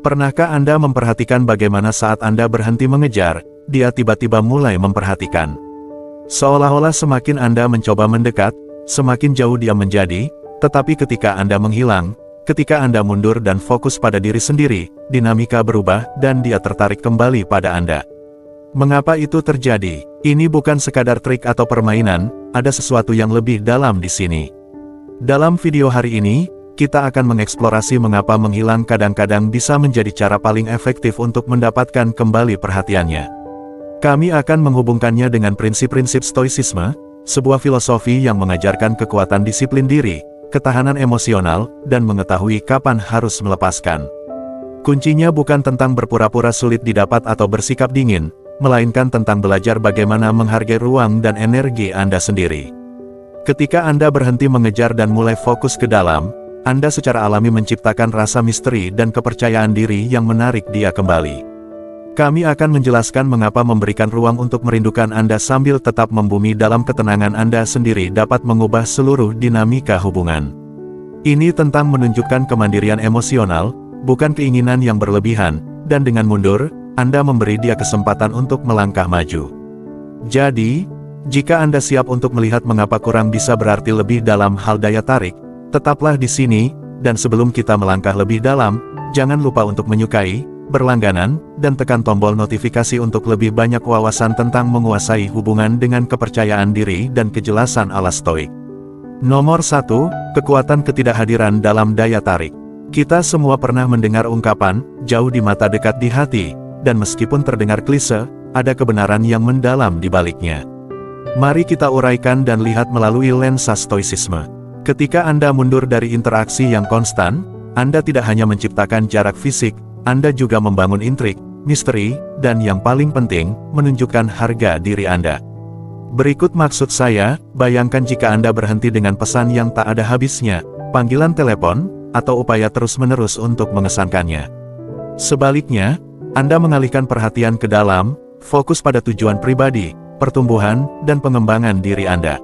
Pernahkah Anda memperhatikan bagaimana saat Anda berhenti mengejar, dia tiba-tiba mulai memperhatikan? Seolah-olah semakin Anda mencoba mendekat, semakin jauh dia menjadi, tetapi ketika Anda menghilang, ketika Anda mundur dan fokus pada diri sendiri, dinamika berubah dan dia tertarik kembali pada Anda. Mengapa itu terjadi? Ini bukan sekadar trik atau permainan, ada sesuatu yang lebih dalam di sini. Dalam video hari ini, kita akan mengeksplorasi mengapa menghilang kadang-kadang bisa menjadi cara paling efektif untuk mendapatkan kembali perhatiannya. Kami akan menghubungkannya dengan prinsip-prinsip stoicisme, sebuah filosofi yang mengajarkan kekuatan disiplin diri, ketahanan emosional, dan mengetahui kapan harus melepaskan. Kuncinya bukan tentang berpura-pura sulit didapat atau bersikap dingin, melainkan tentang belajar bagaimana menghargai ruang dan energi Anda sendiri. Ketika Anda berhenti mengejar dan mulai fokus ke dalam, Anda secara alami menciptakan rasa misteri dan kepercayaan diri yang menarik dia kembali. Kami akan menjelaskan mengapa memberikan ruang untuk merindukan Anda sambil tetap membumi dalam ketenangan Anda sendiri dapat mengubah seluruh dinamika hubungan. Ini tentang menunjukkan kemandirian emosional, bukan keinginan yang berlebihan, dan dengan mundur, Anda memberi dia kesempatan untuk melangkah maju. Jadi, jika Anda siap untuk melihat mengapa kurang bisa berarti lebih dalam hal daya tarik, tetaplah di sini, dan sebelum kita melangkah lebih dalam, jangan lupa untuk menyukai, berlangganan, dan tekan tombol notifikasi untuk lebih banyak wawasan tentang menguasai hubungan dengan kepercayaan diri dan kejelasan ala stoik. Nomor 1, kekuatan ketidakhadiran dalam daya tarik. Kita semua pernah mendengar ungkapan, jauh di mata dekat di hati, dan meskipun terdengar klise, ada kebenaran yang mendalam di baliknya. Mari kita uraikan dan lihat melalui lensa stoicisme. Ketika Anda mundur dari interaksi yang konstan, Anda tidak hanya menciptakan jarak fisik, Anda juga membangun intrik, misteri, dan yang paling penting, menunjukkan harga diri Anda. Berikut maksud saya, bayangkan jika Anda berhenti dengan pesan yang tak ada habisnya, panggilan telepon, atau upaya terus-menerus untuk mengesankannya. Sebaliknya, Anda mengalihkan perhatian ke dalam, fokus pada tujuan pribadi, pertumbuhan, dan pengembangan diri Anda.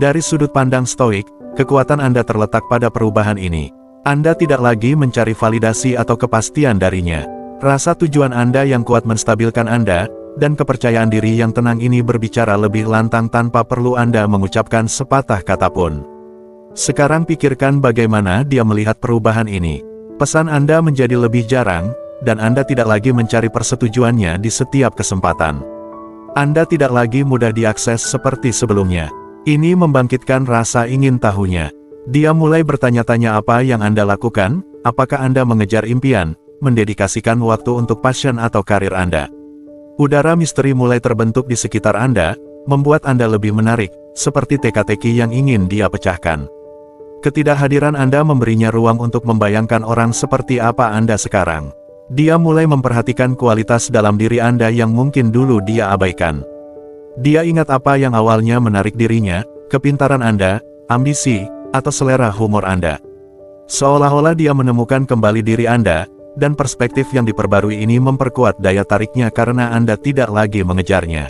Dari sudut pandang stoik, kekuatan Anda terletak pada perubahan ini. Anda tidak lagi mencari validasi atau kepastian darinya. Rasa tujuan Anda yang kuat menstabilkan Anda, dan kepercayaan diri yang tenang ini berbicara lebih lantang tanpa perlu Anda mengucapkan sepatah kata pun. Sekarang pikirkan bagaimana dia melihat perubahan ini. Pesan Anda menjadi lebih jarang, dan Anda tidak lagi mencari persetujuannya di setiap kesempatan. Anda tidak lagi mudah diakses seperti sebelumnya. Ini membangkitkan rasa ingin tahunya. Dia mulai bertanya-tanya apa yang Anda lakukan, apakah Anda mengejar impian, mendedikasikan waktu untuk passion atau karir Anda. Udara misteri mulai terbentuk di sekitar Anda, membuat Anda lebih menarik, seperti teka-teki yang ingin dia pecahkan. Ketidakhadiran Anda memberinya ruang untuk membayangkan orang seperti apa Anda sekarang. Dia mulai memperhatikan kualitas dalam diri Anda yang mungkin dulu dia abaikan. Dia ingat apa yang awalnya menarik dirinya, kepintaran Anda, ambisi, atau selera humor Anda. Seolah-olah dia menemukan kembali diri Anda, dan perspektif yang diperbarui ini memperkuat daya tariknya karena Anda tidak lagi mengejarnya.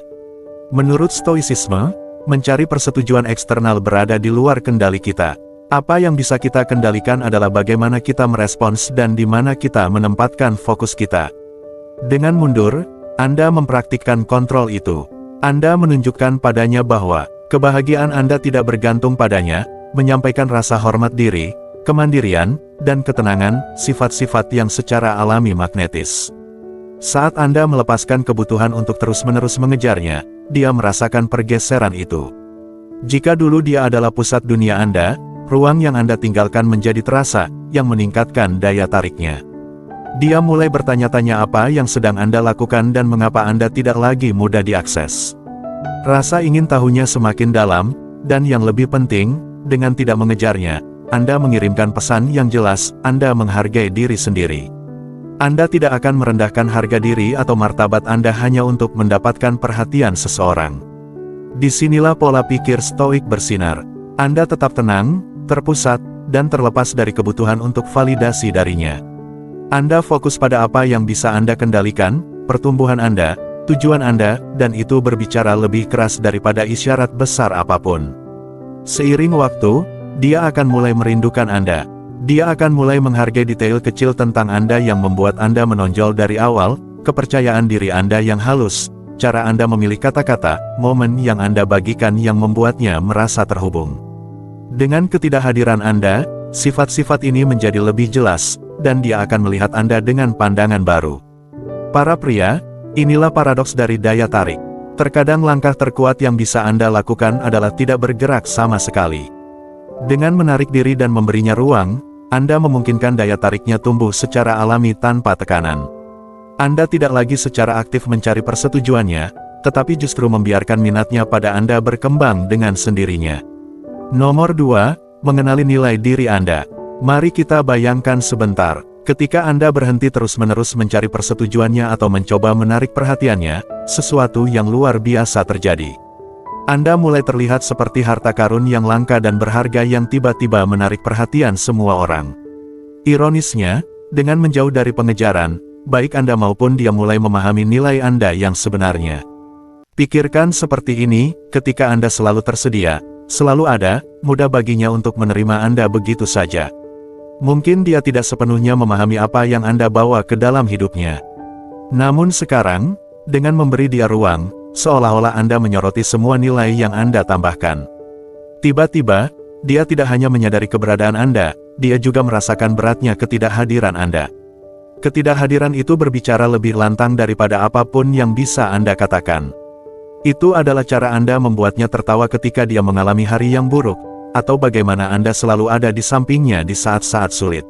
Menurut stoicisme, mencari persetujuan eksternal berada di luar kendali kita. Apa yang bisa kita kendalikan adalah bagaimana kita merespons dan di mana kita menempatkan fokus kita. Dengan mundur, Anda mempraktikkan kontrol itu. Anda menunjukkan padanya bahwa kebahagiaan Anda tidak bergantung padanya, menyampaikan rasa hormat diri, kemandirian, dan ketenangan, sifat-sifat yang secara alami magnetis. Saat Anda melepaskan kebutuhan untuk terus-menerus mengejarnya, dia merasakan pergeseran itu. Jika dulu dia adalah pusat dunia Anda, ruang yang Anda tinggalkan menjadi terasa, yang meningkatkan daya tariknya. Dia mulai bertanya-tanya apa yang sedang Anda lakukan dan mengapa Anda tidak lagi mudah diakses. Rasa ingin tahunya semakin dalam, dan yang lebih penting, dengan tidak mengejarnya, Anda mengirimkan pesan yang jelas, Anda menghargai diri sendiri. Anda tidak akan merendahkan harga diri atau martabat Anda hanya untuk mendapatkan perhatian seseorang. Disinilah pola pikir stoik bersinar. Anda tetap tenang, terpusat, dan terlepas dari kebutuhan untuk validasi darinya. Anda fokus pada apa yang bisa Anda kendalikan, pertumbuhan Anda, tujuan Anda, dan itu berbicara lebih keras daripada isyarat besar apapun. Seiring waktu, dia akan mulai merindukan Anda. Dia akan mulai menghargai detail kecil tentang Anda yang membuat Anda menonjol dari awal, kepercayaan diri Anda yang halus, cara Anda memilih kata-kata, momen yang Anda bagikan yang membuatnya merasa terhubung. Dengan ketidakhadiran Anda, sifat-sifat ini menjadi lebih jelas, dan dia akan melihat Anda dengan pandangan baru. Para pria, inilah paradoks dari daya tarik. Terkadang langkah terkuat yang bisa Anda lakukan adalah tidak bergerak sama sekali. Dengan menarik diri dan memberinya ruang, Anda memungkinkan daya tariknya tumbuh secara alami tanpa tekanan. Anda tidak lagi secara aktif mencari persetujuannya, tetapi justru membiarkan minatnya pada Anda berkembang dengan sendirinya. Nomor 2, mengenali nilai diri Anda. Mari kita bayangkan sebentar, ketika Anda berhenti terus-menerus mencari persetujuannya atau mencoba menarik perhatiannya, sesuatu yang luar biasa terjadi. Anda mulai terlihat seperti harta karun yang langka dan berharga yang tiba-tiba menarik perhatian semua orang. Ironisnya, dengan menjauh dari pengejaran, baik Anda maupun dia mulai memahami nilai Anda yang sebenarnya. Pikirkan seperti ini, ketika Anda selalu tersedia, selalu ada, mudah baginya untuk menerima Anda begitu saja. Mungkin dia tidak sepenuhnya memahami apa yang Anda bawa ke dalam hidupnya. Namun sekarang, dengan memberi dia ruang, seolah-olah Anda menyoroti semua nilai yang Anda tambahkan. Tiba-tiba, dia tidak hanya menyadari keberadaan Anda, dia juga merasakan beratnya ketidakhadiran Anda. Ketidakhadiran itu berbicara lebih lantang daripada apapun yang bisa Anda katakan. Itu adalah cara Anda membuatnya tertawa ketika dia mengalami hari yang buruk, atau bagaimana Anda selalu ada di sampingnya di saat-saat sulit.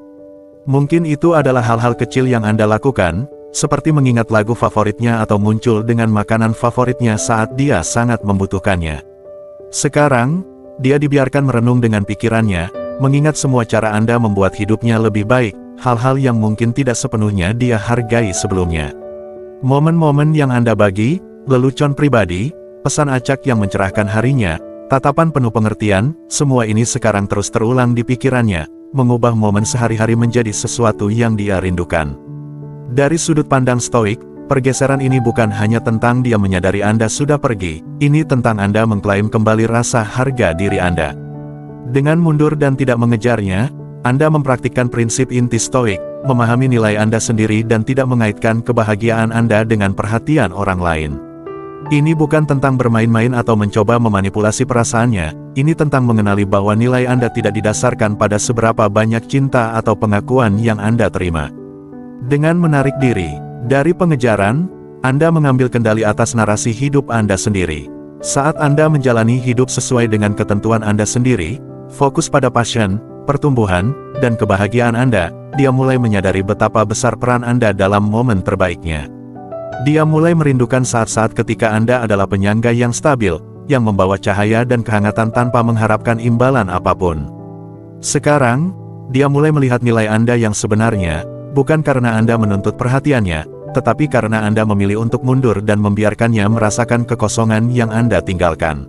Mungkin itu adalah hal-hal kecil yang Anda lakukan, seperti mengingat lagu favoritnya atau muncul dengan makanan favoritnya saat dia sangat membutuhkannya. Sekarang, dia dibiarkan merenung dengan pikirannya, mengingat semua cara Anda membuat hidupnya lebih baik, hal-hal yang mungkin tidak sepenuhnya dia hargai sebelumnya. Momen-momen yang Anda bagi, lelucon pribadi, pesan acak yang mencerahkan harinya, tatapan penuh pengertian, semua ini sekarang terus terulang di pikirannya, mengubah momen sehari-hari menjadi sesuatu yang dia rindukan. Dari sudut pandang stoik, pergeseran ini bukan hanya tentang dia menyadari Anda sudah pergi, ini tentang Anda mengklaim kembali rasa harga diri Anda. Dengan mundur dan tidak mengejarnya, Anda mempraktikkan prinsip inti stoik, memahami nilai Anda sendiri dan tidak mengaitkan kebahagiaan Anda dengan perhatian orang lain. Ini bukan tentang bermain-main atau mencoba memanipulasi perasaannya, ini tentang mengenali bahwa nilai Anda tidak didasarkan pada seberapa banyak cinta atau pengakuan yang Anda terima. Dengan menarik diri dari pengejaran, Anda mengambil kendali atas narasi hidup Anda sendiri. Saat Anda menjalani hidup sesuai dengan ketentuan Anda sendiri, fokus pada passion, pertumbuhan, dan kebahagiaan Anda, dia mulai menyadari betapa besar peran Anda dalam momen terbaiknya. Dia mulai merindukan saat-saat ketika Anda adalah penyangga yang stabil, yang membawa cahaya dan kehangatan tanpa mengharapkan imbalan apapun. Sekarang, dia mulai melihat nilai Anda yang sebenarnya, bukan karena Anda menuntut perhatiannya, tetapi karena Anda memilih untuk mundur dan membiarkannya merasakan kekosongan yang Anda tinggalkan.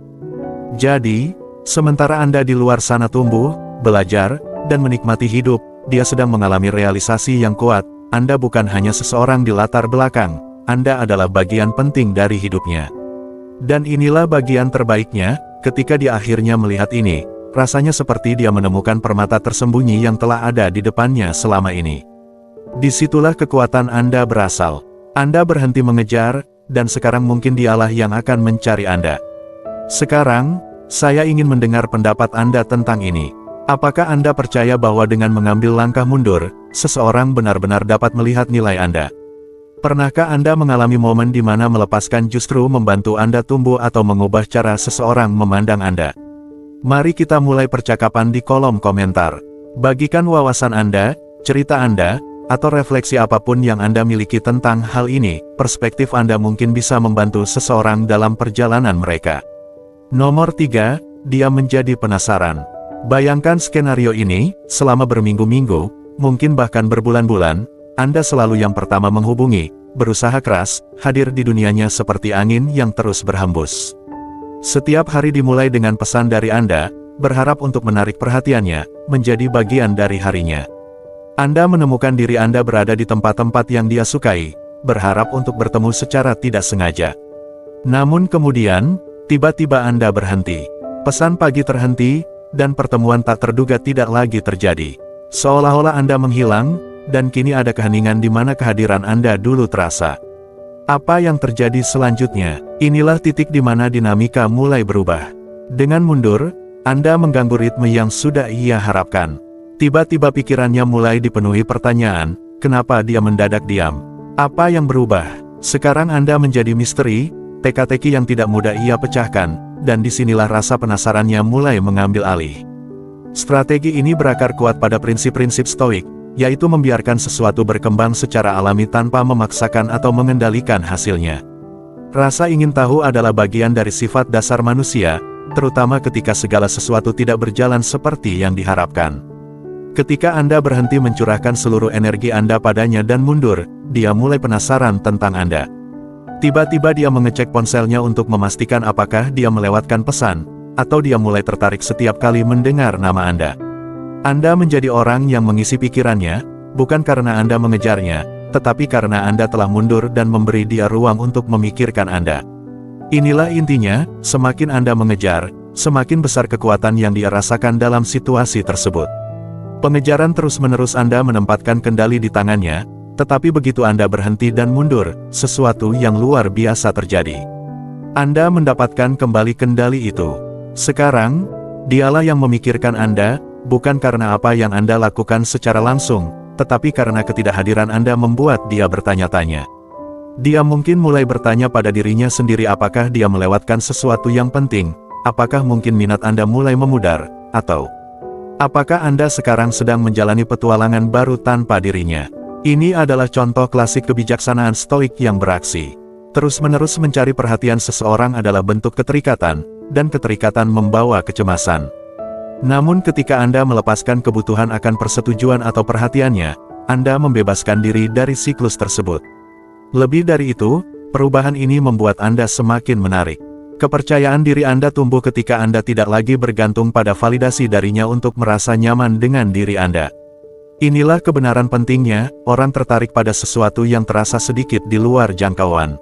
Jadi, sementara Anda di luar sana tumbuh, belajar, dan menikmati hidup, dia sedang mengalami realisasi yang kuat, Anda bukan hanya seseorang di latar belakang, Anda adalah bagian penting dari hidupnya. Dan inilah bagian terbaiknya, ketika dia akhirnya melihat ini, rasanya seperti dia menemukan permata tersembunyi yang telah ada di depannya selama ini. Disitulah kekuatan Anda berasal. Anda berhenti mengejar, dan sekarang mungkin dialah yang akan mencari Anda. Sekarang, saya ingin mendengar pendapat Anda tentang ini. Apakah Anda percaya bahwa dengan mengambil langkah mundur, seseorang benar-benar dapat melihat nilai Anda? Pernahkah Anda mengalami momen di mana melepaskan justru membantu Anda tumbuh atau mengubah cara seseorang memandang Anda? Mari kita mulai percakapan di kolom komentar. Bagikan wawasan Anda, cerita Anda, atau refleksi apapun yang Anda miliki tentang hal ini, perspektif Anda mungkin bisa membantu seseorang dalam perjalanan mereka. Nomor 3, dia menjadi penasaran. Bayangkan skenario ini, selama berminggu-minggu, mungkin bahkan berbulan-bulan, Anda selalu yang pertama menghubungi, berusaha keras, hadir di dunianya seperti angin yang terus berhembus. Setiap hari dimulai dengan pesan dari Anda, berharap untuk menarik perhatiannya, menjadi bagian dari harinya. Anda menemukan diri Anda berada di tempat-tempat yang dia sukai, berharap untuk bertemu secara tidak sengaja. Namun kemudian, tiba-tiba Anda berhenti. Pesan pagi terhenti, dan pertemuan tak terduga tidak lagi terjadi. Seolah-olah Anda menghilang, dan kini ada keheningan di mana kehadiran Anda dulu terasa. Apa yang terjadi selanjutnya? Inilah titik di mana dinamika mulai berubah. Dengan mundur, Anda mengganggu ritme yang sudah ia harapkan. Tiba-tiba pikirannya mulai dipenuhi pertanyaan, kenapa dia mendadak diam? Apa yang berubah? Sekarang Anda menjadi misteri, teka-teki yang tidak mudah ia pecahkan, dan disinilah rasa penasarannya mulai mengambil alih. Strategi ini berakar kuat pada prinsip-prinsip Stoik, yaitu membiarkan sesuatu berkembang secara alami tanpa memaksakan atau mengendalikan hasilnya. Rasa ingin tahu adalah bagian dari sifat dasar manusia, terutama ketika segala sesuatu tidak berjalan seperti yang diharapkan. Ketika Anda berhenti mencurahkan seluruh energi Anda padanya dan mundur, dia mulai penasaran tentang Anda. Tiba-tiba dia mengecek ponselnya untuk memastikan apakah dia melewatkan pesan, atau dia mulai tertarik setiap kali mendengar nama Anda. Anda menjadi orang yang mengisi pikirannya, bukan karena Anda mengejarnya, tetapi karena Anda telah mundur dan memberi dia ruang untuk memikirkan Anda. Inilah intinya, semakin Anda mengejar, semakin besar kekuatan yang dia rasakan dalam situasi tersebut. Pengejaran terus-menerus Anda menempatkan kendali di tangannya, tetapi begitu Anda berhenti dan mundur, sesuatu yang luar biasa terjadi. Anda mendapatkan kembali kendali itu. Sekarang, dialah yang memikirkan Anda, bukan karena apa yang Anda lakukan secara langsung, tetapi karena ketidakhadiran Anda membuat dia bertanya-tanya. Dia mungkin mulai bertanya pada dirinya sendiri apakah dia melewatkan sesuatu yang penting, apakah mungkin minat Anda mulai memudar, atau apakah Anda sekarang sedang menjalani petualangan baru tanpa dirinya. Ini adalah contoh klasik kebijaksanaan Stoik yang beraksi. Terus-menerus mencari perhatian seseorang adalah bentuk keterikatan, dan keterikatan membawa kecemasan. Namun ketika Anda melepaskan kebutuhan akan persetujuan atau perhatiannya, Anda membebaskan diri dari siklus tersebut. Lebih dari itu, perubahan ini membuat Anda semakin menarik. Kepercayaan diri Anda tumbuh ketika Anda tidak lagi bergantung pada validasi darinya untuk merasa nyaman dengan diri Anda. Inilah kebenaran pentingnya, orang tertarik pada sesuatu yang terasa sedikit di luar jangkauan.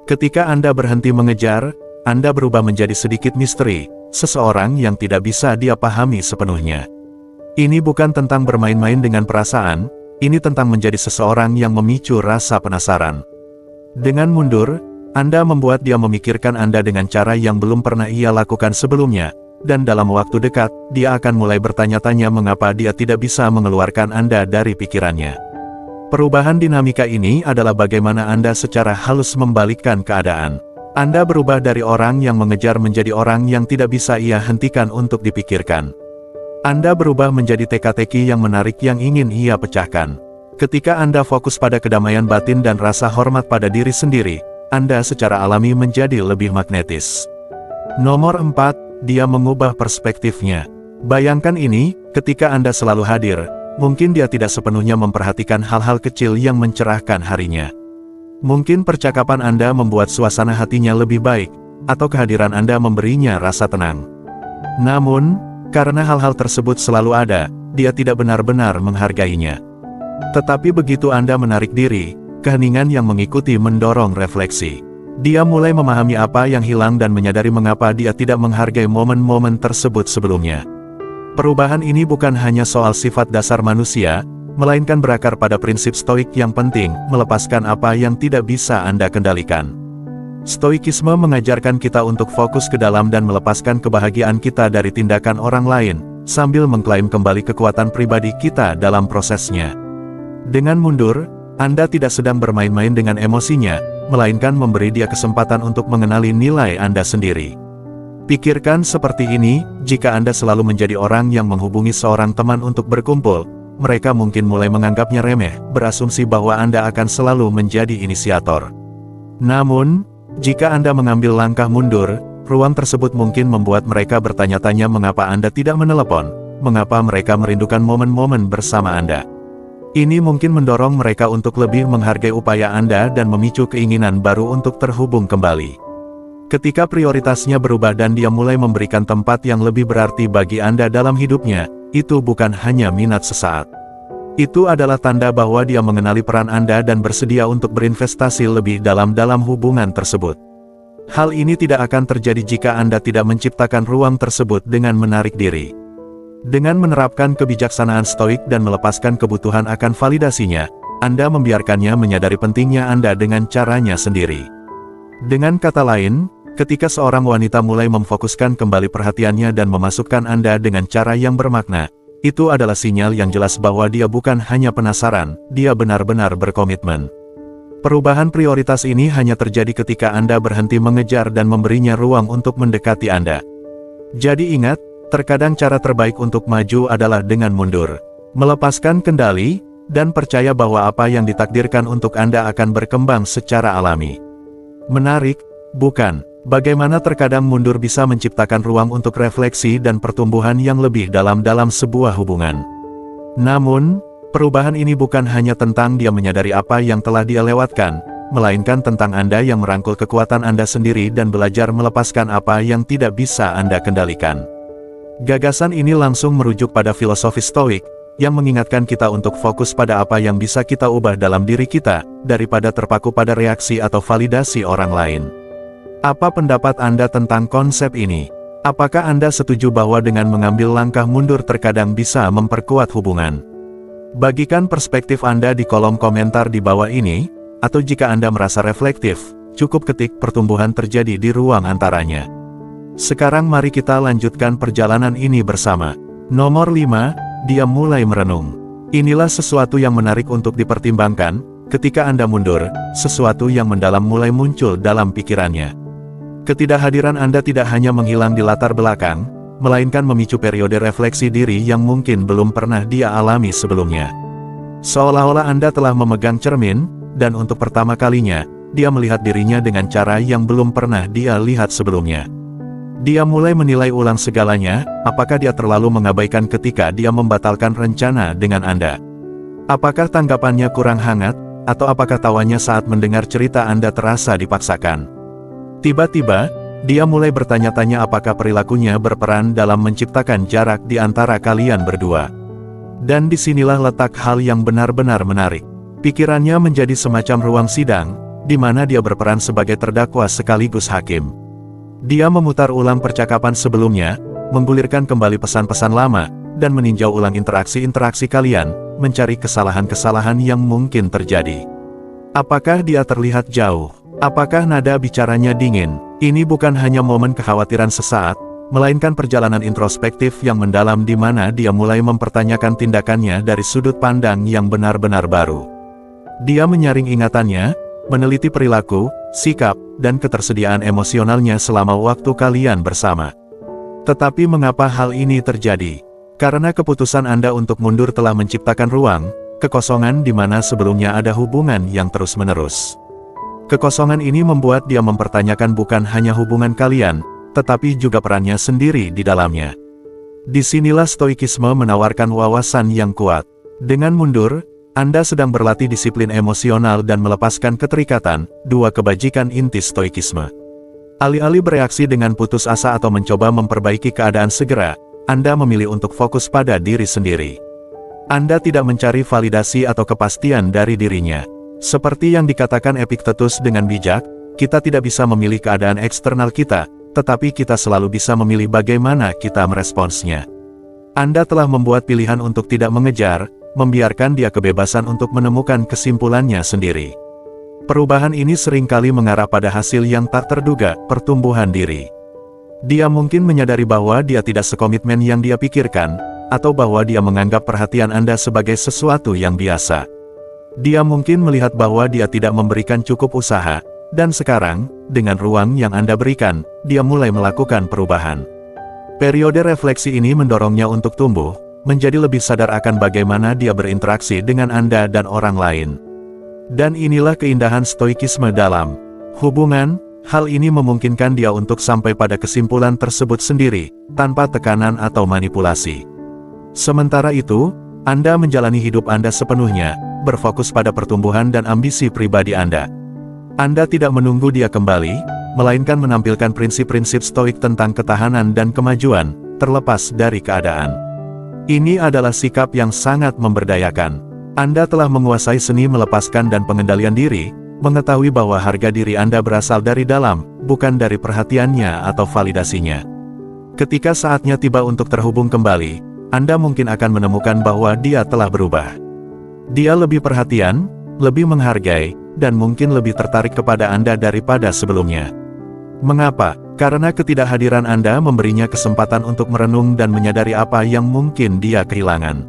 Ketika Anda berhenti mengejar, Anda berubah menjadi sedikit misteri, seseorang yang tidak bisa dia pahami sepenuhnya. Ini bukan tentang bermain-main dengan perasaan, ini tentang menjadi seseorang yang memicu rasa penasaran. Dengan mundur, Anda membuat dia memikirkan Anda dengan cara yang belum pernah ia lakukan sebelumnya, dan dalam waktu dekat, dia akan mulai bertanya-tanya mengapa dia tidak bisa mengeluarkan Anda dari pikirannya. Perubahan dinamika ini adalah bagaimana Anda secara halus membalikkan keadaan. Anda berubah dari orang yang mengejar menjadi orang yang tidak bisa ia hentikan untuk dipikirkan. Anda berubah menjadi teka-teki yang menarik yang ingin ia pecahkan. Ketika Anda fokus pada kedamaian batin dan rasa hormat pada diri sendiri, Anda secara alami menjadi lebih magnetis. Nomor 4, dia mengubah perspektifnya. Bayangkan ini, ketika Anda selalu hadir, mungkin dia tidak sepenuhnya memperhatikan hal-hal kecil yang mencerahkan harinya. Mungkin percakapan Anda membuat suasana hatinya lebih baik, atau kehadiran Anda memberinya rasa tenang. Namun, karena hal-hal tersebut selalu ada, dia tidak benar-benar menghargainya. Tetapi begitu Anda menarik diri, keheningan yang mengikuti mendorong refleksi. Dia mulai memahami apa yang hilang dan menyadari mengapa dia tidak menghargai momen-momen tersebut sebelumnya. Perubahan ini bukan hanya soal sifat dasar manusia, melainkan berakar pada prinsip Stoik yang penting, melepaskan apa yang tidak bisa Anda kendalikan. Stoikisme mengajarkan kita untuk fokus ke dalam dan melepaskan kebahagiaan kita dari tindakan orang lain, sambil mengklaim kembali kekuatan pribadi kita dalam prosesnya. Dengan mundur, Anda tidak sedang bermain-main dengan emosinya, melainkan memberi dia kesempatan untuk mengenali nilai Anda sendiri. Pikirkan seperti ini, jika Anda selalu menjadi orang yang menghubungi seorang teman untuk berkumpul, mereka mungkin mulai menganggapnya remeh, berasumsi bahwa Anda akan selalu menjadi inisiator. Namun, jika Anda mengambil langkah mundur, ruang tersebut mungkin membuat mereka bertanya-tanya mengapa Anda tidak menelepon, mengapa mereka merindukan momen-momen bersama Anda. Ini mungkin mendorong mereka untuk lebih menghargai upaya Anda dan memicu keinginan baru untuk terhubung kembali. Ketika prioritasnya berubah dan dia mulai memberikan tempat yang lebih berarti bagi Anda dalam hidupnya, itu bukan hanya minat sesaat. Itu adalah tanda bahwa dia mengenali peran Anda dan bersedia untuk berinvestasi lebih dalam hubungan tersebut. Hal ini tidak akan terjadi jika Anda tidak menciptakan ruang tersebut dengan menarik diri. Dengan menerapkan kebijaksanaan stoik dan melepaskan kebutuhan akan validasinya, Anda membiarkannya menyadari pentingnya Anda dengan caranya sendiri. Dengan kata lain, ketika seorang wanita mulai memfokuskan kembali perhatiannya dan memasukkan Anda dengan cara yang bermakna, itu adalah sinyal yang jelas bahwa dia bukan hanya penasaran, dia benar-benar berkomitmen. Perubahan prioritas ini hanya terjadi ketika Anda berhenti mengejar dan memberinya ruang untuk mendekati Anda. Jadi ingat, terkadang cara terbaik untuk maju adalah dengan mundur, melepaskan kendali, dan percaya bahwa apa yang ditakdirkan untuk Anda akan berkembang secara alami. Menarik, bukan? Bagaimana terkadang mundur bisa menciptakan ruang untuk refleksi dan pertumbuhan yang lebih dalam sebuah hubungan. Namun, perubahan ini bukan hanya tentang dia menyadari apa yang telah dia lewatkan, melainkan tentang Anda yang merangkul kekuatan Anda sendiri dan belajar melepaskan apa yang tidak bisa Anda kendalikan. Gagasan ini langsung merujuk pada filosofi Stoik, yang mengingatkan kita untuk fokus pada apa yang bisa kita ubah dalam diri kita, daripada terpaku pada reaksi atau validasi orang lain. Apa pendapat Anda tentang konsep ini? Apakah Anda setuju bahwa dengan mengambil langkah mundur terkadang bisa memperkuat hubungan? Bagikan perspektif Anda di kolom komentar di bawah ini, atau jika Anda merasa reflektif, cukup ketik pertumbuhan terjadi di ruang antaranya. Sekarang mari kita lanjutkan perjalanan ini bersama. Nomor 5, dia mulai merenung. Inilah sesuatu yang menarik untuk dipertimbangkan, ketika Anda mundur, sesuatu yang mendalam mulai muncul dalam pikirannya. Ketidakhadiran Anda tidak hanya menghilang di latar belakang, melainkan memicu periode refleksi diri yang mungkin belum pernah dia alami sebelumnya. Seolah-olah Anda telah memegang cermin, dan untuk pertama kalinya, dia melihat dirinya dengan cara yang belum pernah dia lihat sebelumnya. Dia mulai menilai ulang segalanya, apakah dia terlalu mengabaikan ketika dia membatalkan rencana dengan Anda? Apakah tanggapannya kurang hangat, atau apakah tawanya saat mendengar cerita Anda terasa dipaksakan? Tiba-tiba, dia mulai bertanya-tanya apakah perilakunya berperan dalam menciptakan jarak di antara kalian berdua. Dan disinilah letak hal yang benar-benar menarik. Pikirannya menjadi semacam ruang sidang, di mana dia berperan sebagai terdakwa sekaligus hakim. Dia memutar ulang percakapan sebelumnya, menggulirkan kembali pesan-pesan lama, dan meninjau ulang interaksi-interaksi kalian, mencari kesalahan-kesalahan yang mungkin terjadi. Apakah dia terlihat jauh? Apakah nada bicaranya dingin? Ini bukan hanya momen kekhawatiran sesaat, melainkan perjalanan introspektif yang mendalam di mana dia mulai mempertanyakan tindakannya dari sudut pandang yang benar-benar baru. Dia menyaring ingatannya, meneliti perilaku, sikap, dan ketersediaan emosionalnya selama waktu kalian bersama. Tetapi mengapa hal ini terjadi? Karena keputusan Anda untuk mundur telah menciptakan ruang, kekosongan di mana sebelumnya ada hubungan yang terus-menerus. Kekosongan ini membuat dia mempertanyakan bukan hanya hubungan kalian, tetapi juga perannya sendiri di dalamnya. Disinilah Stoikisme menawarkan wawasan yang kuat. Dengan mundur, Anda sedang berlatih disiplin emosional dan melepaskan keterikatan, dua kebajikan inti Stoikisme. Alih-alih bereaksi dengan putus asa atau mencoba memperbaiki keadaan segera, Anda memilih untuk fokus pada diri sendiri. Anda tidak mencari validasi atau kepastian dari dirinya. Seperti yang dikatakan Epictetus dengan bijak, kita tidak bisa memilih keadaan eksternal kita, tetapi kita selalu bisa memilih bagaimana kita meresponsnya. Anda telah membuat pilihan untuk tidak mengejar, membiarkan dia kebebasan untuk menemukan kesimpulannya sendiri. Perubahan ini seringkali mengarah pada hasil yang tak terduga, pertumbuhan diri. Dia mungkin menyadari bahwa dia tidak sekomitmen yang dia pikirkan, atau bahwa dia menganggap perhatian Anda sebagai sesuatu yang biasa. Dia mungkin melihat bahwa dia tidak memberikan cukup usaha, dan sekarang, dengan ruang yang Anda berikan, dia mulai melakukan perubahan. Periode refleksi ini mendorongnya untuk tumbuh, menjadi lebih sadar akan bagaimana dia berinteraksi dengan Anda dan orang lain. Dan inilah keindahan Stoikisme dalam hubungan. Hal ini memungkinkan dia untuk sampai pada kesimpulan tersebut sendiri, tanpa tekanan atau manipulasi. Sementara itu, Anda menjalani hidup Anda sepenuhnya, berfokus pada pertumbuhan dan ambisi pribadi Anda. Anda tidak menunggu dia kembali, melainkan menampilkan prinsip-prinsip Stoik tentang ketahanan dan kemajuan, terlepas dari keadaan. Ini adalah sikap yang sangat memberdayakan. Anda telah menguasai seni melepaskan dan pengendalian diri, mengetahui bahwa harga diri Anda berasal dari dalam, bukan dari perhatiannya atau validasinya. Ketika saatnya tiba untuk terhubung kembali, Anda mungkin akan menemukan bahwa dia telah berubah. Dia lebih perhatian, lebih menghargai, dan mungkin lebih tertarik kepada Anda daripada sebelumnya. Mengapa? Karena ketidakhadiran Anda memberinya kesempatan untuk merenung dan menyadari apa yang mungkin dia kehilangan.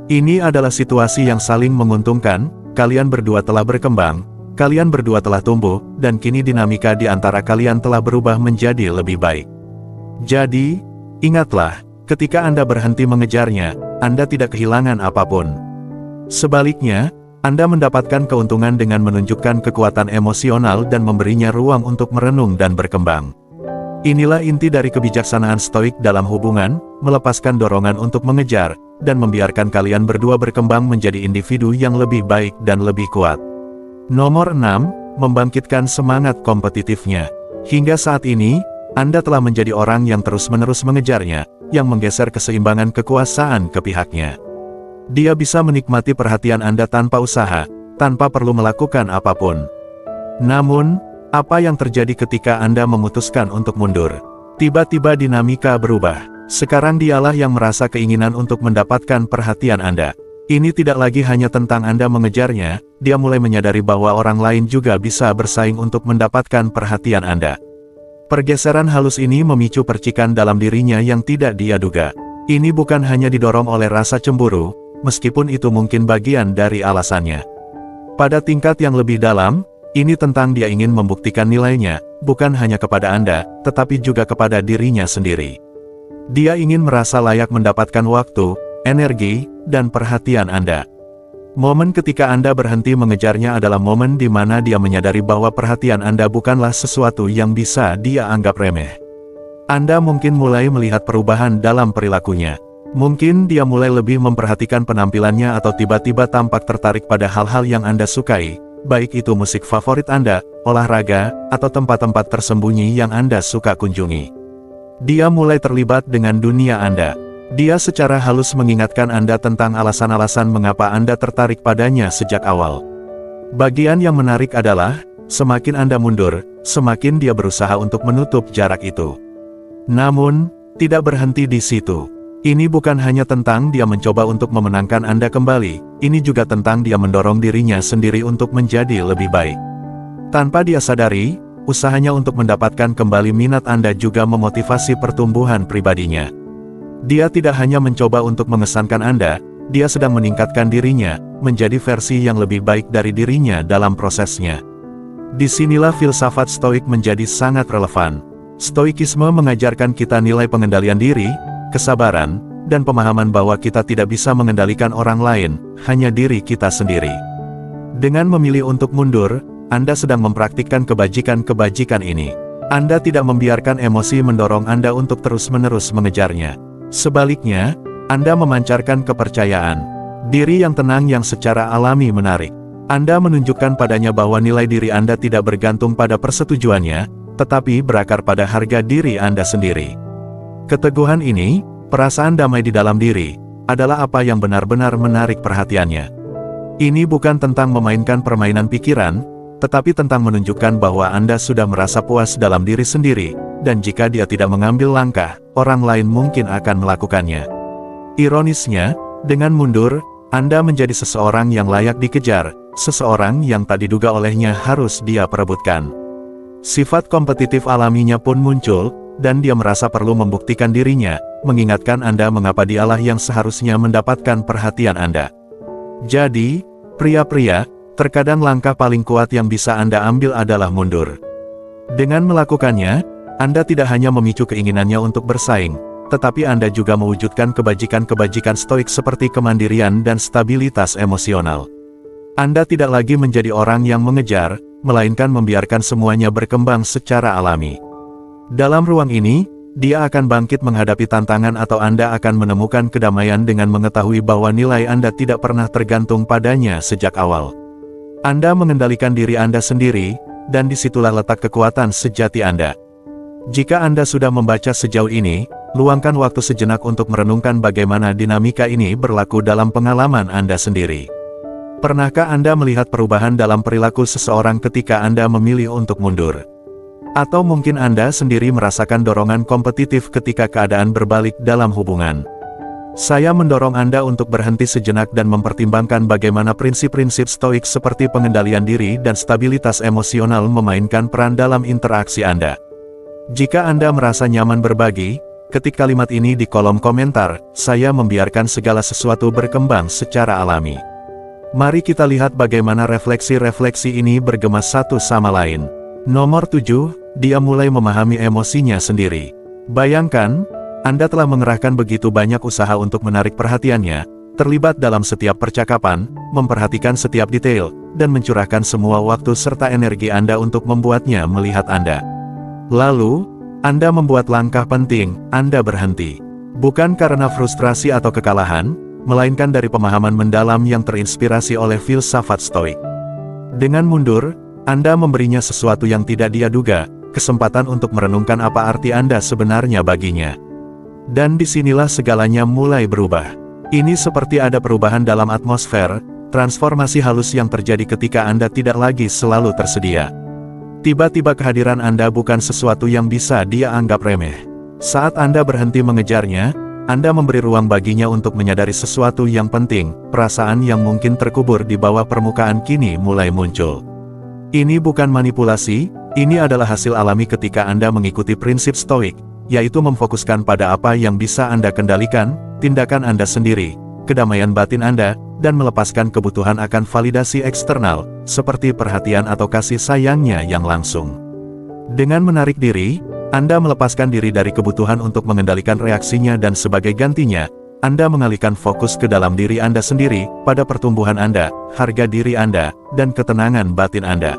Ini adalah situasi yang saling menguntungkan, kalian berdua telah berkembang, kalian berdua telah tumbuh, dan kini dinamika di antara kalian telah berubah menjadi lebih baik. Jadi, ingatlah, ketika Anda berhenti mengejarnya, Anda tidak kehilangan apapun. Sebaliknya, Anda mendapatkan keuntungan dengan menunjukkan kekuatan emosional dan memberinya ruang untuk merenung dan berkembang. Inilah inti dari kebijaksanaan stoik dalam hubungan, melepaskan dorongan untuk mengejar, dan membiarkan kalian berdua berkembang menjadi individu yang lebih baik dan lebih kuat. Nomor 6, membangkitkan semangat kompetitifnya. Hingga saat ini, Anda telah menjadi orang yang terus-menerus mengejarnya, yang menggeser keseimbangan kekuasaan ke pihaknya. Dia bisa menikmati perhatian Anda tanpa usaha, tanpa perlu melakukan apapun. Namun, apa yang terjadi ketika Anda memutuskan untuk mundur? Tiba-tiba dinamika berubah. Sekarang dialah yang merasa keinginan untuk mendapatkan perhatian Anda. Ini tidak lagi hanya tentang Anda mengejarnya, dia mulai menyadari bahwa orang lain juga bisa bersaing untuk mendapatkan perhatian Anda. Pergeseran halus ini memicu percikan dalam dirinya yang tidak dia duga. Ini bukan hanya didorong oleh rasa cemburu, meskipun itu mungkin bagian dari alasannya. Pada tingkat yang lebih dalam, ini tentang dia ingin membuktikan nilainya, bukan hanya kepada Anda, tetapi juga kepada dirinya sendiri. Dia ingin merasa layak mendapatkan waktu, energi, dan perhatian Anda. Momen ketika Anda berhenti mengejarnya adalah momen di mana dia menyadari bahwa perhatian Anda bukanlah sesuatu yang bisa dia anggap remeh. Anda mungkin mulai melihat perubahan dalam perilakunya. Mungkin dia mulai lebih memperhatikan penampilannya atau tiba-tiba tampak tertarik pada hal-hal yang Anda sukai, baik itu musik favorit Anda, olahraga, atau tempat-tempat tersembunyi yang Anda suka kunjungi. Dia mulai terlibat dengan dunia Anda. Dia secara halus mengingatkan Anda tentang alasan-alasan mengapa Anda tertarik padanya sejak awal. Bagian yang menarik adalah, semakin Anda mundur, semakin dia berusaha untuk menutup jarak itu. Namun, tidak berhenti di situ. Ini bukan hanya tentang dia mencoba untuk memenangkan Anda kembali, ini juga tentang dia mendorong dirinya sendiri untuk menjadi lebih baik. Tanpa dia sadari, usahanya untuk mendapatkan kembali minat Anda juga memotivasi pertumbuhan pribadinya. Dia tidak hanya mencoba untuk mengesankan Anda, dia sedang meningkatkan dirinya, menjadi versi yang lebih baik dari dirinya dalam prosesnya. Disinilah filsafat stoik menjadi sangat relevan. Stoikisme mengajarkan kita nilai pengendalian diri, kesabaran, dan pemahaman bahwa kita tidak bisa mengendalikan orang lain, hanya diri kita sendiri. Dengan memilih untuk mundur, Anda sedang mempraktikkan kebajikan-kebajikan ini. Anda tidak membiarkan emosi mendorong Anda untuk terus-menerus mengejarnya. Sebaliknya, Anda memancarkan kepercayaan, diri yang tenang yang secara alami menarik. Anda menunjukkan padanya bahwa nilai diri Anda tidak bergantung pada persetujuannya, tetapi berakar pada harga diri Anda sendiri. Keteguhan ini, perasaan damai di dalam diri, adalah apa yang benar-benar menarik perhatiannya. Ini bukan tentang memainkan permainan pikiran, tetapi tentang menunjukkan bahwa Anda sudah merasa puas dalam diri sendiri, dan jika dia tidak mengambil langkah, orang lain mungkin akan melakukannya. Ironisnya, dengan mundur, Anda menjadi seseorang yang layak dikejar, seseorang yang tak diduga olehnya harus dia perebutkan. Sifat kompetitif alaminya pun muncul, dan dia merasa perlu membuktikan dirinya, mengingatkan Anda mengapa dialah yang seharusnya mendapatkan perhatian Anda. Jadi, pria-pria, terkadang langkah paling kuat yang bisa Anda ambil adalah mundur. Dengan melakukannya, Anda tidak hanya memicu keinginannya untuk bersaing, tetapi Anda juga mewujudkan kebajikan-kebajikan stoik seperti kemandirian dan stabilitas emosional. Anda tidak lagi menjadi orang yang mengejar, melainkan membiarkan semuanya berkembang secara alami. Dalam ruang ini, dia akan bangkit menghadapi tantangan atau Anda akan menemukan kedamaian dengan mengetahui bahwa nilai Anda tidak pernah tergantung padanya sejak awal. Anda mengendalikan diri Anda sendiri, dan disitulah letak kekuatan sejati Anda. Jika Anda sudah membaca sejauh ini, luangkan waktu sejenak untuk merenungkan bagaimana dinamika ini berlaku dalam pengalaman Anda sendiri. Pernahkah Anda melihat perubahan dalam perilaku seseorang ketika Anda memilih untuk mundur? Atau mungkin Anda sendiri merasakan dorongan kompetitif ketika keadaan berbalik dalam hubungan. Saya mendorong Anda untuk berhenti sejenak dan mempertimbangkan bagaimana prinsip-prinsip stoik seperti pengendalian diri dan stabilitas emosional memainkan peran dalam interaksi Anda. Jika Anda merasa nyaman berbagi, ketik kalimat ini di kolom komentar. Saya membiarkan segala sesuatu berkembang secara alami. Mari kita lihat bagaimana refleksi-refleksi ini bergema satu sama lain. Nomor 7, dia mulai memahami emosinya sendiri. Bayangkan, Anda telah mengerahkan begitu banyak usaha untuk menarik perhatiannya, terlibat dalam setiap percakapan, memperhatikan setiap detail, dan mencurahkan semua waktu serta energi Anda untuk membuatnya melihat Anda. Lalu, Anda membuat langkah penting, Anda berhenti. Bukan karena frustrasi atau kekalahan, melainkan dari pemahaman mendalam yang terinspirasi oleh filsafat stoik. Dengan mundur, Anda memberinya sesuatu yang tidak dia duga, kesempatan untuk merenungkan apa arti Anda sebenarnya baginya. Dan disinilah segalanya mulai berubah. Ini seperti ada perubahan dalam atmosfer, transformasi halus yang terjadi ketika Anda tidak lagi selalu tersedia. Tiba-tiba kehadiran Anda bukan sesuatu yang bisa dia anggap remeh. Saat Anda berhenti mengejarnya, Anda memberi ruang baginya untuk menyadari sesuatu yang penting, perasaan yang mungkin terkubur di bawah permukaan kini mulai muncul. Ini bukan manipulasi, ini adalah hasil alami ketika Anda mengikuti prinsip stoik, yaitu memfokuskan pada apa yang bisa Anda kendalikan, tindakan Anda sendiri, kedamaian batin Anda, dan melepaskan kebutuhan akan validasi eksternal, seperti perhatian atau kasih sayangnya yang langsung. Dengan menarik diri, Anda melepaskan diri dari kebutuhan untuk mengendalikan reaksinya dan sebagai gantinya, Anda mengalihkan fokus ke dalam diri Anda sendiri, pada pertumbuhan Anda, harga diri Anda, dan ketenangan batin Anda.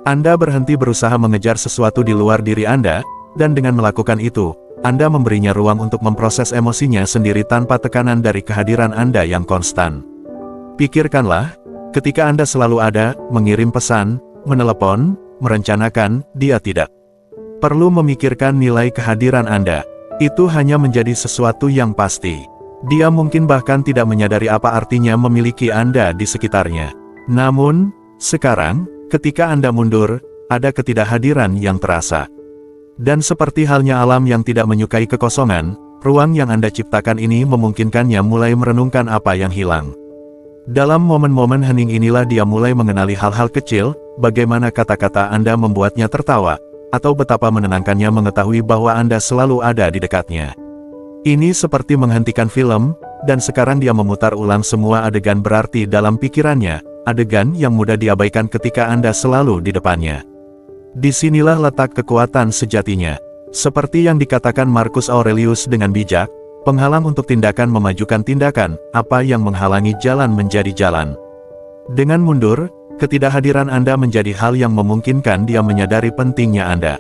Anda berhenti berusaha mengejar sesuatu di luar diri Anda, dan dengan melakukan itu, Anda memberinya ruang untuk memproses emosinya sendiri tanpa tekanan dari kehadiran Anda yang konstan. Pikirkanlah, ketika Anda selalu ada, mengirim pesan, menelepon, merencanakan, dia tidak perlu memikirkan nilai kehadiran Anda. Itu hanya menjadi sesuatu yang pasti. Dia mungkin bahkan tidak menyadari apa artinya memiliki Anda di sekitarnya. Namun, sekarang, ketika Anda mundur, ada ketidakhadiran yang terasa. Dan seperti halnya alam yang tidak menyukai kekosongan, ruang yang Anda ciptakan ini memungkinkannya mulai merenungkan apa yang hilang. Dalam momen-momen hening inilah dia mulai mengenali hal-hal kecil, bagaimana kata-kata Anda membuatnya tertawa, atau betapa menenangkannya mengetahui bahwa Anda selalu ada di dekatnya. Ini seperti menghentikan film, dan sekarang dia memutar ulang semua adegan berarti dalam pikirannya, adegan yang mudah diabaikan ketika Anda selalu di depannya. Disinilah letak kekuatan sejatinya. Seperti yang dikatakan Marcus Aurelius dengan bijak, penghalang untuk tindakan memajukan tindakan, apa yang menghalangi jalan menjadi jalan. Dengan mundur, ketidakhadiran Anda menjadi hal yang memungkinkan dia menyadari pentingnya Anda.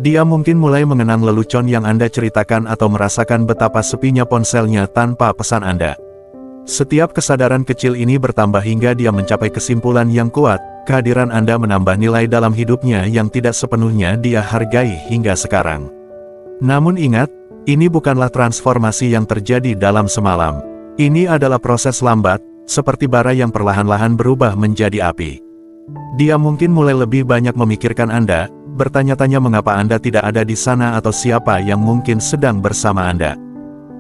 Dia mungkin mulai mengenang lelucon yang Anda ceritakan atau merasakan betapa sepinya ponselnya tanpa pesan Anda. Setiap kesadaran kecil ini bertambah hingga dia mencapai kesimpulan yang kuat, kehadiran Anda menambah nilai dalam hidupnya yang tidak sepenuhnya dia hargai hingga sekarang. Namun ingat, ini bukanlah transformasi yang terjadi dalam semalam. Ini adalah proses lambat, seperti bara yang perlahan-lahan berubah menjadi api. Dia mungkin mulai lebih banyak memikirkan Anda, bertanya-tanya mengapa Anda tidak ada di sana atau siapa yang mungkin sedang bersama Anda.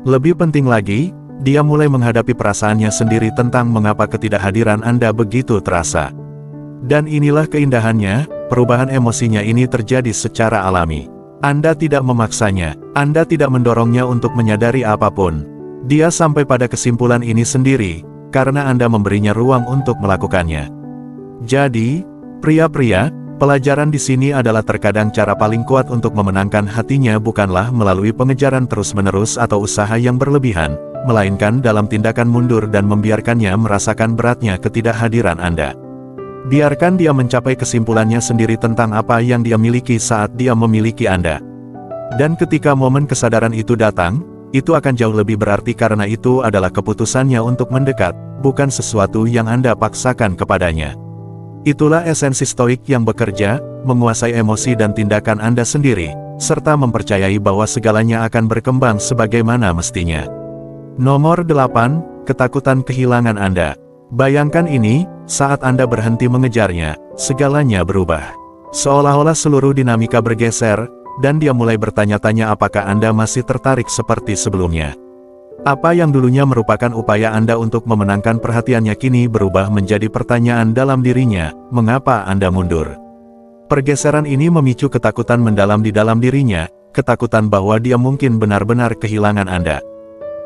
Lebih penting lagi, dia mulai menghadapi perasaannya sendiri tentang mengapa ketidakhadiran Anda begitu terasa. Dan inilah keindahannya, perubahan emosinya ini terjadi secara alami. Anda tidak memaksanya, Anda tidak mendorongnya untuk menyadari apapun. Dia sampai pada kesimpulan ini sendiri, karena Anda memberinya ruang untuk melakukannya. Jadi, pria-pria, pelajaran di sini adalah terkadang cara paling kuat untuk memenangkan hatinya bukanlah melalui pengejaran terus-menerus atau usaha yang berlebihan, melainkan dalam tindakan mundur dan membiarkannya merasakan beratnya ketidakhadiran Anda. Biarkan dia mencapai kesimpulannya sendiri tentang apa yang dia miliki saat dia memiliki Anda. Dan ketika momen kesadaran itu datang, itu akan jauh lebih berarti karena itu adalah keputusannya untuk mendekat, bukan sesuatu yang Anda paksakan kepadanya. Itulah esensi stoik yang bekerja, menguasai emosi dan tindakan Anda sendiri, serta mempercayai bahwa segalanya akan berkembang sebagaimana mestinya. Nomor 8, ketakutan kehilangan Anda. Bayangkan ini, saat Anda berhenti mengejarnya, segalanya berubah. Seolah-olah seluruh dinamika bergeser, dan dia mulai bertanya-tanya apakah Anda masih tertarik seperti sebelumnya. Apa yang dulunya merupakan upaya Anda untuk memenangkan perhatiannya kini berubah menjadi pertanyaan dalam dirinya, mengapa Anda mundur? Pergeseran ini memicu ketakutan mendalam di dalam dirinya, ketakutan bahwa dia mungkin benar-benar kehilangan Anda.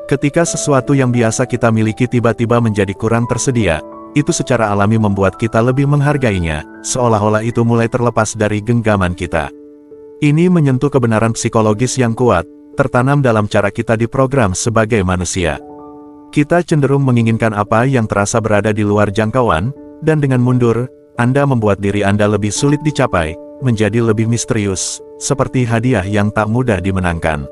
Ketika sesuatu yang biasa kita miliki tiba-tiba menjadi kurang tersedia, itu secara alami membuat kita lebih menghargainya, seolah-olah itu mulai terlepas dari genggaman kita. Ini menyentuh kebenaran psikologis yang kuat, tertanam dalam cara kita diprogram sebagai manusia. Kita cenderung menginginkan apa yang terasa berada di luar jangkauan, dan dengan mundur, Anda membuat diri Anda lebih sulit dicapai, menjadi lebih misterius, seperti hadiah yang tak mudah dimenangkan.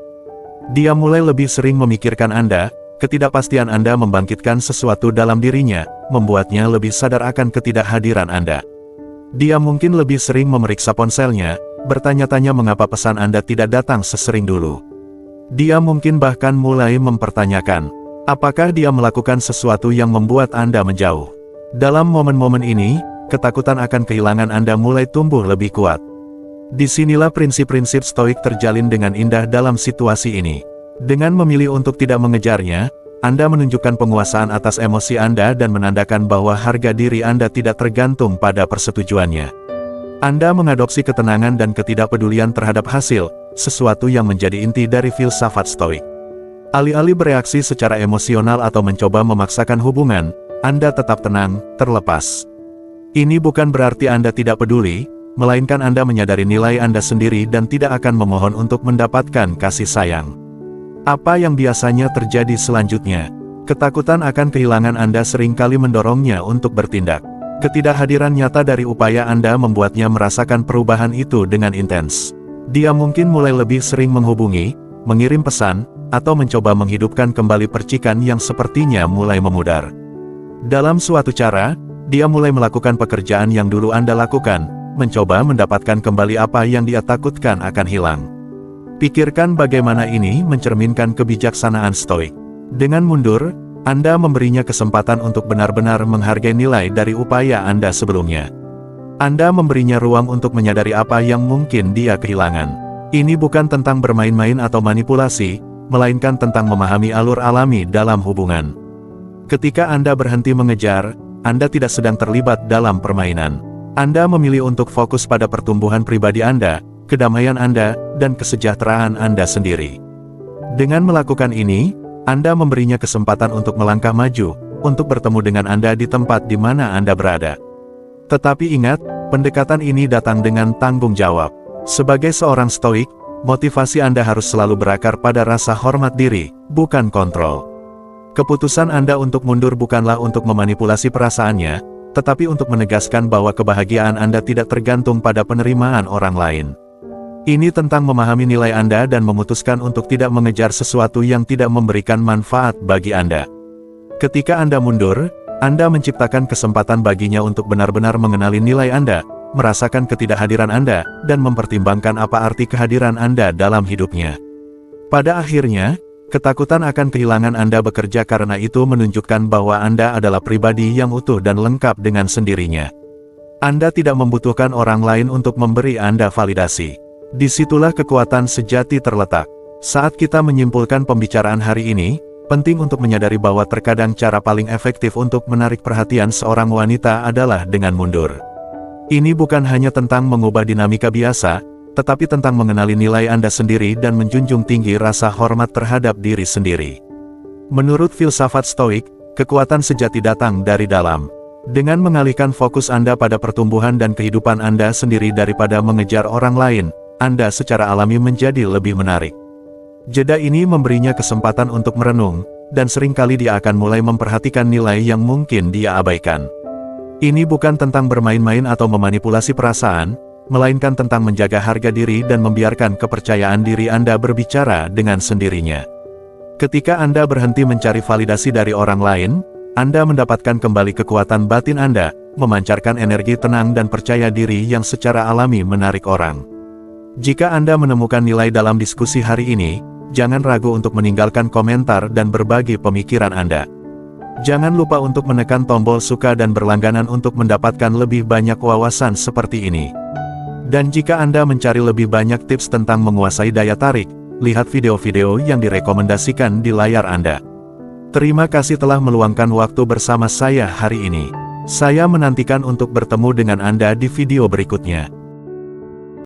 Dia mulai lebih sering memikirkan Anda, ketidakpastian Anda membangkitkan sesuatu dalam dirinya, membuatnya lebih sadar akan ketidakhadiran Anda. Dia mungkin lebih sering memeriksa ponselnya, bertanya-tanya mengapa pesan Anda tidak datang sesering dulu. Dia mungkin bahkan mulai mempertanyakan, apakah dia melakukan sesuatu yang membuat Anda menjauh. Dalam momen-momen ini, ketakutan akan kehilangan Anda mulai tumbuh lebih kuat. Disinilah prinsip-prinsip stoik terjalin dengan indah dalam situasi ini. Dengan memilih untuk tidak mengejarnya, Anda menunjukkan penguasaan atas emosi Anda dan menandakan bahwa harga diri Anda tidak tergantung pada persetujuannya. Anda mengadopsi ketenangan dan ketidakpedulian terhadap hasil, sesuatu yang menjadi inti dari filsafat stoik. Alih-alih bereaksi secara emosional atau mencoba memaksakan hubungan, Anda tetap tenang, terlepas. Ini bukan berarti Anda tidak peduli, melainkan Anda menyadari nilai Anda sendiri dan tidak akan memohon untuk mendapatkan kasih sayang. Apa yang biasanya terjadi selanjutnya? Ketakutan akan kehilangan Anda seringkali mendorongnya untuk bertindak. Ketidakhadiran nyata dari upaya Anda membuatnya merasakan perubahan itu dengan intens. Dia mungkin mulai lebih sering menghubungi, mengirim pesan, atau mencoba menghidupkan kembali percikan yang sepertinya mulai memudar. Dalam suatu cara, dia mulai melakukan pekerjaan yang dulu Anda lakukan, mencoba mendapatkan kembali apa yang dia takutkan akan hilang. Pikirkan bagaimana ini mencerminkan kebijaksanaan stoik. Dengan mundur, Anda memberinya kesempatan untuk benar-benar menghargai nilai dari upaya Anda sebelumnya. Anda memberinya ruang untuk menyadari apa yang mungkin dia kehilangan. Ini bukan tentang bermain-main atau manipulasi, melainkan tentang memahami alur alami dalam hubungan. Ketika Anda berhenti mengejar, Anda tidak sedang terlibat dalam permainan. Anda memilih untuk fokus pada pertumbuhan pribadi Anda, kedamaian Anda, dan kesejahteraan Anda sendiri. Dengan melakukan ini, Anda memberinya kesempatan untuk melangkah maju, untuk bertemu dengan Anda di tempat di mana Anda berada. Tetapi ingat, pendekatan ini datang dengan tanggung jawab. Sebagai seorang stoik, motivasi Anda harus selalu berakar pada rasa hormat diri, bukan kontrol. Keputusan Anda untuk mundur bukanlah untuk memanipulasi perasaannya, tetapi untuk menegaskan bahwa kebahagiaan Anda tidak tergantung pada penerimaan orang lain. Ini tentang memahami nilai Anda dan memutuskan untuk tidak mengejar sesuatu yang tidak memberikan manfaat bagi Anda. Ketika Anda mundur, Anda menciptakan kesempatan baginya untuk benar-benar mengenali nilai Anda, merasakan ketidakhadiran Anda, dan mempertimbangkan apa arti kehadiran Anda dalam hidupnya. Pada akhirnya, ketakutan akan kehilangan Anda bekerja karena itu menunjukkan bahwa Anda adalah pribadi yang utuh dan lengkap dengan sendirinya. Anda tidak membutuhkan orang lain untuk memberi Anda validasi. Disitulah kekuatan sejati terletak. Saat kita menyimpulkan pembicaraan hari ini, penting untuk menyadari bahwa terkadang cara paling efektif untuk menarik perhatian seorang wanita adalah dengan mundur. Ini bukan hanya tentang mengubah dinamika biasa, tetapi tentang mengenali nilai Anda sendiri dan menjunjung tinggi rasa hormat terhadap diri sendiri. Menurut filsafat stoik, kekuatan sejati datang dari dalam. Dengan mengalihkan fokus Anda pada pertumbuhan dan kehidupan Anda sendiri daripada mengejar orang lain, Anda secara alami menjadi lebih menarik. Jeda ini memberinya kesempatan untuk merenung, dan seringkali dia akan mulai memperhatikan nilai yang mungkin dia abaikan. Ini bukan tentang bermain-main atau memanipulasi perasaan, melainkan tentang menjaga harga diri dan membiarkan kepercayaan diri Anda berbicara dengan sendirinya. Ketika Anda berhenti mencari validasi dari orang lain, Anda mendapatkan kembali kekuatan batin Anda, memancarkan energi tenang dan percaya diri yang secara alami menarik orang. Jika Anda menemukan nilai dalam diskusi hari ini, jangan ragu untuk meninggalkan komentar dan berbagi pemikiran Anda. Jangan lupa untuk menekan tombol suka dan berlangganan untuk mendapatkan lebih banyak wawasan seperti ini. Dan jika Anda mencari lebih banyak tips tentang menguasai daya tarik, lihat video-video yang direkomendasikan di layar Anda. Terima kasih telah meluangkan waktu bersama saya hari ini. Saya menantikan untuk bertemu dengan Anda di video berikutnya.